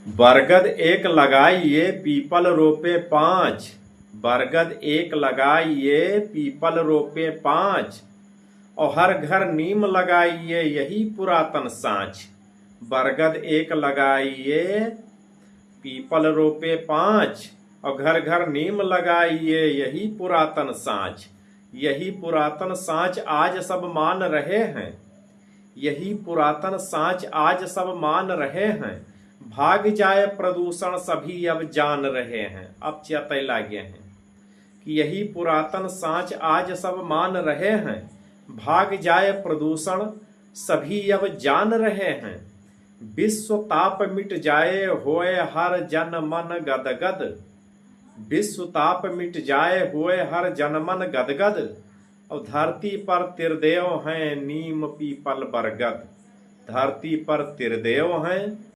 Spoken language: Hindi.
बरगद एक लगाइए पीपल रोपे पाँच। बरगद एक लगाइए पीपल रोपे पाँच। और हर घर नीम लगाइए यही पुरातन साँच। बरगद एक लगाइए पीपल रोपे पाँच। और घर घर नीम लगाइए यही पुरातन साँच। यही पुरातन साँच आज सब मान रहे हैं। यही पुरातन साँच आज सब मान रहे हैं। भाग जाए प्रदूषण सभी अब जान रहे हैं। अब चेतै लागे हैं कि यही पुरातन साँच आज सब मान रहे हैं। भाग जाए प्रदूषण सभी अब जान रहे हैं। विश्व ताप मिट जाए होए हर जन मन गदगद। विश्व ताप मिट जाए होए हर जन मन गदगद। और धरती पर त्रिदेव हैं नीम पीपल बरगद। धरती पर त्रिदेव हैं